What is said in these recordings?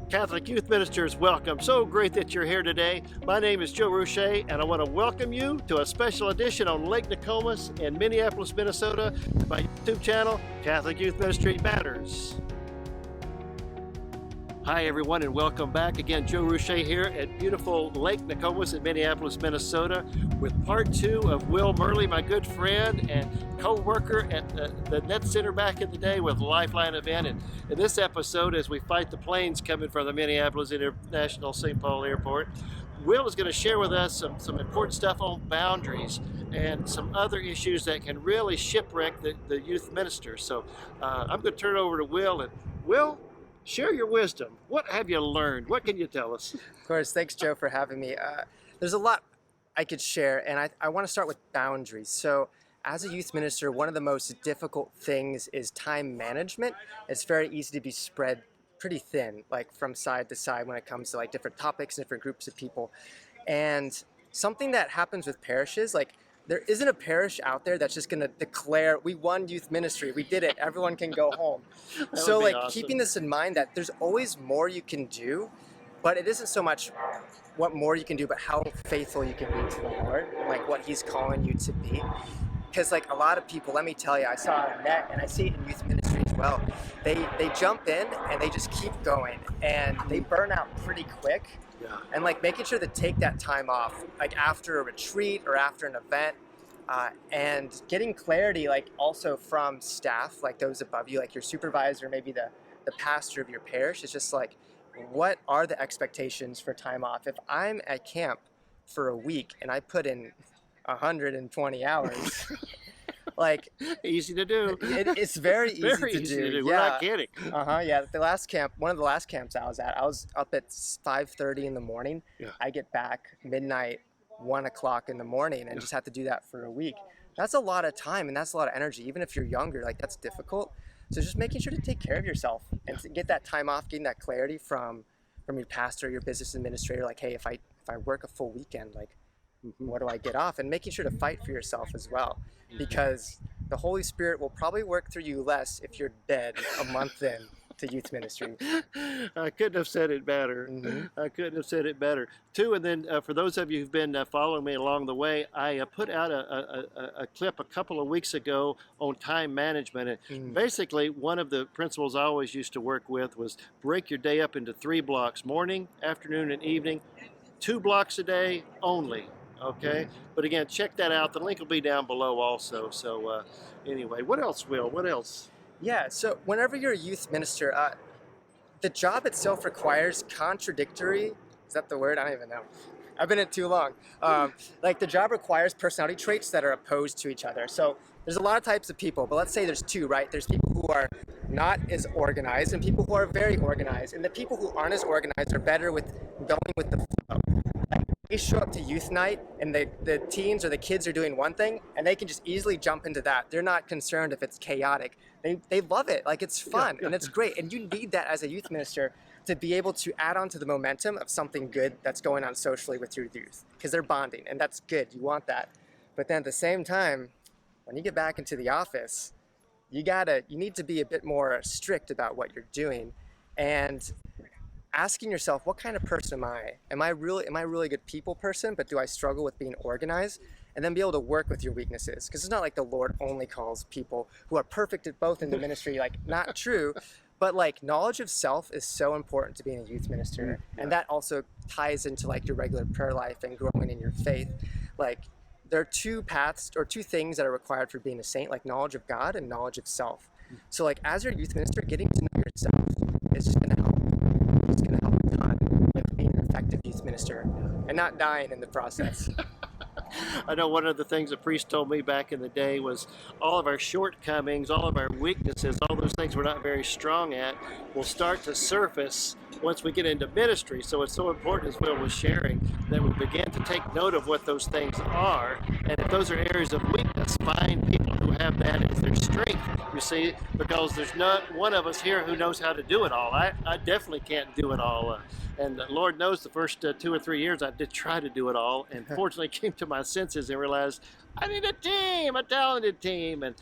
Catholic Youth Ministers, welcome. So great that you're here today. My name is Joe Rouchet, and I want to welcome you to a special edition on Lake Nokomis in Minneapolis, Minnesota, my YouTube channel, Catholic Youth Ministry Matters. Hi everyone, and welcome back. Again, Joe Rouchet here at beautiful Lake Nokomis in Minneapolis, Minnesota, with part two of Will Murley, my good friend and co-worker at the NET Center back in the day with Lifeline event. And in this episode, as we fight the planes coming from the Minneapolis International St. Paul Airport, Will is going to share with us some important stuff on boundaries and some other issues that can really shipwreck the youth ministers. So I'm going to turn it over to Will. And Will, share your wisdom. What have you learned? What can you tell us? Of course. Thanks, Joe, for having me. There's a lot I could share, and I want to start with boundaries. So as a youth minister, one of the most difficult things is time management. It's very easy to be spread pretty thin, like from side to side when it comes to like different topics, different groups of people. And something that happens with parishes, like there isn't a parish out there that's just going to declare, we won youth ministry, we did it, everyone can go home. So like awesome. Keeping this in mind that there's always more you can do, but it isn't so much what more you can do, but how faithful you can be to the Lord, like what he's calling you to be. Because like a lot of people, let me tell you, I saw it in NET and I see it in youth ministry as well. They jump in and they just keep going and they burn out pretty quick. Yeah. And like making sure to take that time off, like after a retreat or after an event, and getting clarity, like also from staff, like those above you, like your supervisor, maybe the pastor of your parish. It's just like, what are the expectations for time off? If I'm at camp for a week and I put in 120 hours, like easy to do. It's very easy to do. We're not kidding. Yeah. The last camp, one of the last camps I was at, I was up at 5:30 in the morning. Yeah. I get back midnight, 1 o'clock in the morning, and just have to do that for a week. That's a lot of time and that's a lot of energy. Even if you're younger, like that's difficult. So just making sure to take care of yourself and to get that time off, getting that clarity from your pastor, your business administrator, like, hey, if I work a full weekend, like, what do I get off? And making sure to fight for yourself as well, because the Holy Spirit will probably work through you less if you're dead a month in to youth ministry. I couldn't have said it better. I couldn't have said it better. Too, and then for those of you who've been following me along the way, I put out a clip a couple of weeks ago on time management. And basically, one of the principles I always used to work with was break your day up into 3 blocks, morning, afternoon, and evening, 2 blocks a day only. Okay, but again, check that out. The link will be down below also. So anyway, what else, Will? What else? Yeah, so whenever you're a youth minister, the job itself requires contradictory, is that the word? I don't even know. I've been in it too long. Like the job requires personality traits that are opposed to each other. So there's a lot of types of people, but let's say there's 2, right? There's people who are not as organized and people who are very organized. And the people who aren't as organized are better with going with the flow. Like they show up to youth night and the teens or the kids are doing one thing and they can just easily jump into that. They're not concerned if it's chaotic. They love it. Like it's fun and it's great. And you need that as a youth minister to be able to add on to the momentum of something good that's going on socially with your youth, because they're bonding and that's good. You want that. But then at the same time, when you get back into the office, you need to be a bit more strict about what you're doing and asking yourself, what kind of person am I? Am I really a good people person, but do I struggle with being organized? And then be able to work with your weaknesses, because it's not like the Lord only calls people who are perfect at both in the ministry, like not true, but like knowledge of self is so important to being a youth minister. And that also ties into like your regular prayer life and growing in your faith. Like there are 2 paths or 2 things that are required for being a saint, like knowledge of God and knowledge of self. So like as your youth minister, getting to know yourself is just going to help. It's going to help a ton with being an effective youth minister and not dying in the process. I know one of the things the priest told me back in the day was all of our shortcomings, all of our weaknesses, all those things we're not very strong at will start to surface once we get into ministry. So it's so important, as Will was sharing, that we begin to take note of what those things are. And if those are areas of weakness, find people who have that as their strength, you see, because there's not one of us here who knows how to do it all. I definitely can't do it all. And the Lord knows the first 2 or 3 years I did try to do it all, and fortunately came to my senses and realized I need a team, a talented team, and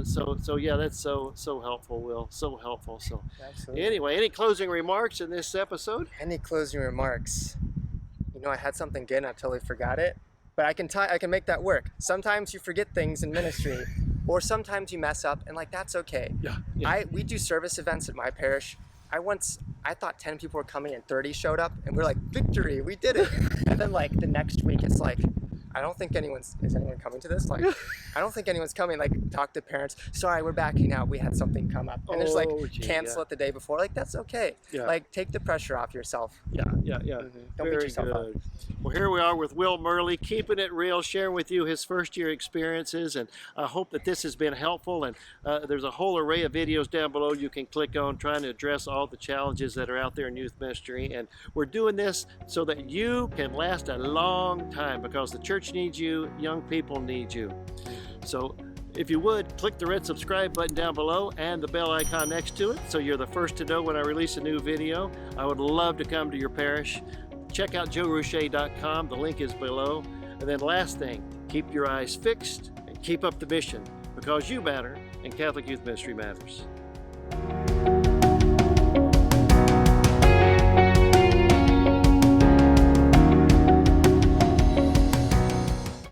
so yeah, that's so helpful, Will, so helpful. So Absolutely. anyway, any closing remarks in this episode? Any closing remarks? You know, I had something good and I totally forgot it, but I can make that work. Sometimes you forget things in ministry, or sometimes you mess up, and like that's okay. Yeah. We do service events at my parish. I thought 10 people were coming and 30 showed up, and we're like, victory, we did it. And then like the next week, it's like, I don't think is anyone coming to this? Like, I don't think anyone's coming. Like, talk to parents. Sorry, we're backing out. We had something come up. And there's like, cancel it the day before. Like, that's okay. Yeah. Like, take the pressure off yourself. Yeah. Don't beat yourself up. Well, here we are with Will Murley, keeping it real, sharing with you his first year experiences, and I hope that this has been helpful. And there's a whole array of videos down below you can click on trying to address all the challenges that are out there in youth ministry. And we're doing this so that you can last a long time, because the church needs you, young people need you. So if you would, click the red subscribe button down below and the bell icon next to it so you're the first to know when I release a new video. I would love to come to your parish. Check out joerouchet.com. The link is below. And then last thing, keep your eyes fixed and keep up the mission, because you matter and Catholic Youth Ministry matters.